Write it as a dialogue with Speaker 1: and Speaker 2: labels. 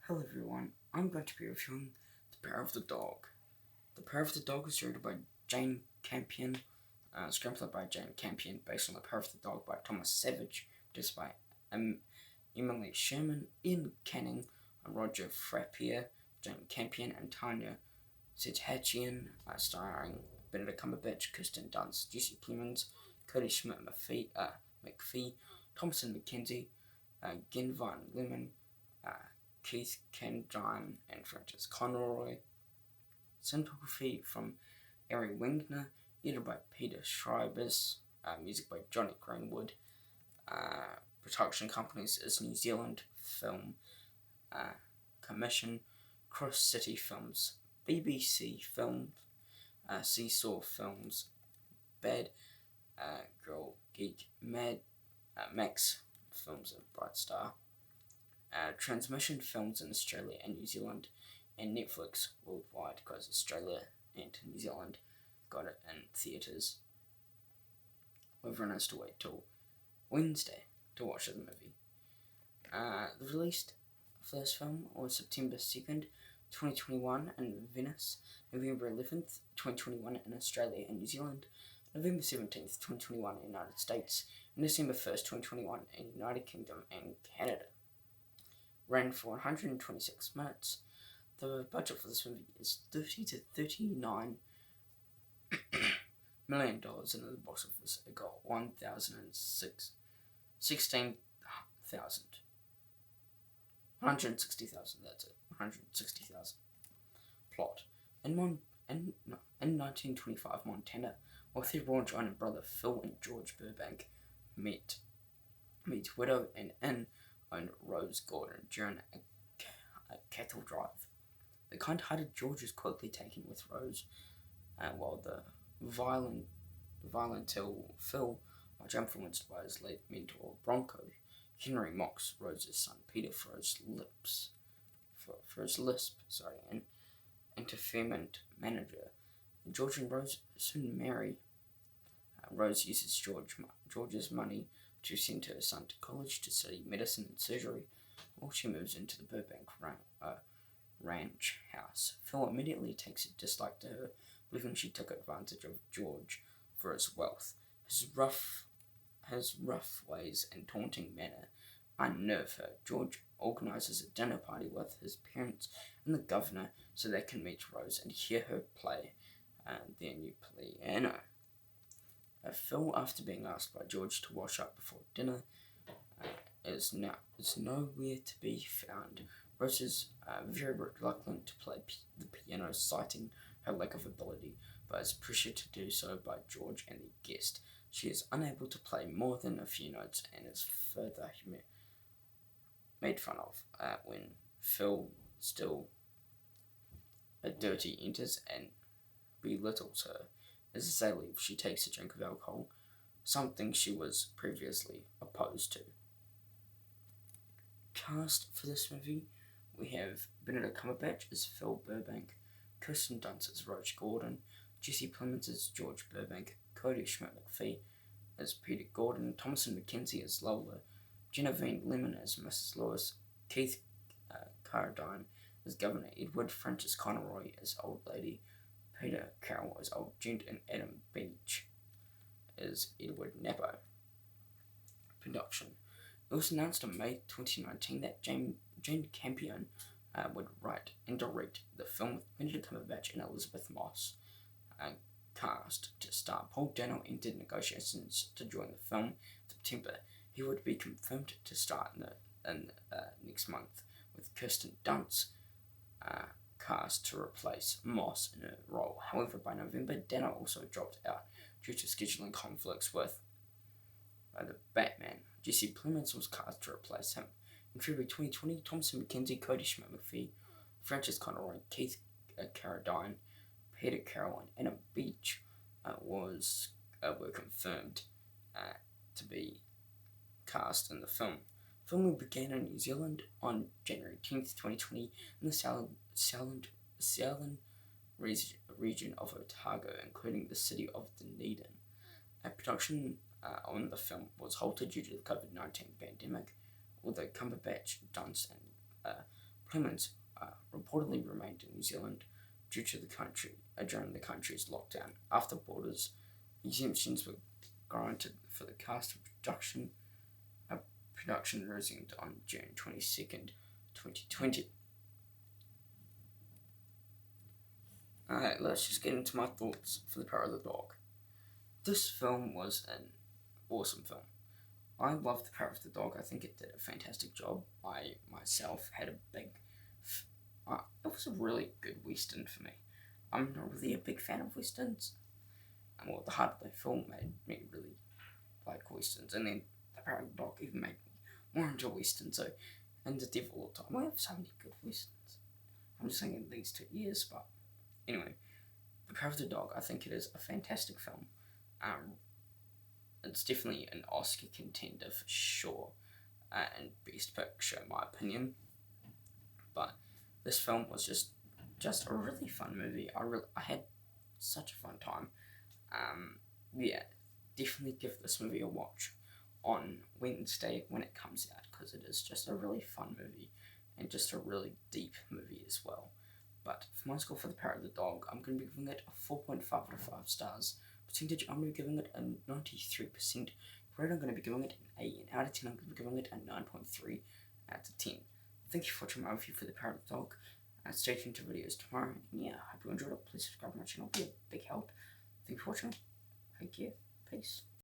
Speaker 1: Hello everyone, I'm going to be reviewing The Power of the Dog. The Power of the Dog was directed by Jane Campion, screenplay by Jane Campion, based on The Power of the Dog by Thomas Savage, produced by Emily Sherman, Ian Canning, Roger Frappier, Jane Campion, and Tanya Zedhachian, starring Benedict Cumberbatch, Kirsten Dunst, Jesse Plemons, Cody McPhee, Thomasin McKenzie, Gin Van Lemon, uh, Keith Kendine, and Frances Conroy. Cinematography from Ari Wingner, edited by Peter Schreibers, music by Johnny Greenwood. Production companies is New Zealand Film Commission, Cross City Films, BBC Films, Seesaw Films, Bad Girl Geek, Max Films, and Bright Star. Transmission Films in Australia and New Zealand, and Netflix worldwide, because Australia and New Zealand got it in theatres. Everyone has to wait till Wednesday to watch the movie. The release for this film was September 2nd, 2021 in Venice, November 11th, 2021 in Australia and New Zealand, November 17th, 2021 in the United States, and December 1st, 2021 in the United Kingdom and Canada. Ran for 126 minutes. The budget for this movie is $30 to $39 million, and in the box office it got 160,000. That's it. 160,000. Plot. In 1925 Montana, wealthy Ron John and brother Phil and George Burbank meet widow and inn owner Rose Gordon during a cattle drive. The kind-hearted George is quickly taken with Rose, while the violent Phil, much influenced by his late mentor Bronco, Henry mocks Rose's son Peter for his lisp, and interferment manager. George and Rose soon marry. Rose uses George's money to send her son to college to study medicine and surgery, while she moves into the Burbank ranch house. Phil immediately takes a dislike to her, believing she took advantage of George for his wealth. His rough ways and taunting manner unnerve her. George organizes a dinner party with his parents and the governor so they can meet Rose and hear her play their new piano. Phil, after being asked by George to wash up before dinner, is nowhere to be found. Rose is very reluctant to play the piano, citing her lack of ability, but is pressured to do so by George and the guest. She is unable to play more than a few notes and is further made fun of when Phil, still dirty, enters and belittles her. As they leave, she takes a drink of alcohol, something she was previously opposed to. Cast for this movie, we have Benedict Cumberbatch as Phil Burbank, Kirsten Dunst as Rose Gordon, Jesse Plemons as George Burbank, Cody McPhee as Peter Gordon, Thomasin McKenzie as Lola, Gina Van Lemon as Mrs. Lewis, Keith Carradine as Governor Edward, Frances Conroy as Old Lady, Peter Carroll as Old Gent, and Adam Beach as Edward Nappo. Production. It was announced in May 2019 that Jane Campion would write and direct the film, with Benedict Cumberbatch and Elizabeth Moss cast to star. Paul Dano entered negotiations to join the film in September. He would be confirmed to star in next month, with Kirsten Dunst cast to replace Moss in her role. However, by November, Dano also dropped out due to scheduling conflicts with the Batman. Jesse Plemons was cast to replace him. In February 2020, Thomasin McKenzie, Cody McPhee, Frances Conroy, Keith Carradine, Peter Carroll, and Adam Beach were confirmed to be cast in the film. Filming began in New Zealand on January 10th, 2020, in the southern region of Otago, including the city of Dunedin. Production on the film was halted due to the COVID-19 pandemic, although Cumberbatch, Dunst, and Clements reportedly remained in New Zealand during the country's lockdown. After borders exemptions were granted for the cast of production resumed on June 22nd, 2020. Alright, let's just get into my thoughts for The Power of the Dog. This film was an awesome film. I love The Power of the Dog. I think it did a fantastic job. I myself had it was a really good Western for me. I'm not really a big fan of Westerns. Well, the Heart of the film made me really like Westerns, and then The Power of the Dog even made me more into Westerns. So, and The Devil All the Time. We have so many good Westerns. I'm just saying in these 2 years, but anyway, The Power of the Dog, I think it is a fantastic film. It's definitely an Oscar contender for sure, and Best Picture in my opinion. But this film was just a really fun movie. I had such a fun time. Yeah, definitely give this movie a watch on Wednesday when it comes out, because it is just a really fun movie and just a really deep movie as well. But for my score for The Power of the Dog, I'm going to be giving it a 4.5 out of 5 stars. Percentage, I'm going to be giving it a 93%. Grade, I'm going to be giving it an 8. And out of 10, I'm going to be giving it a 9.3 out of 10. Thank you for watching my review for The Power of the Dog. Stay tuned to videos tomorrow. And yeah, I hope you enjoyed it. Please subscribe to my channel. It'll be a big help. Thank you for watching. Take care. Peace.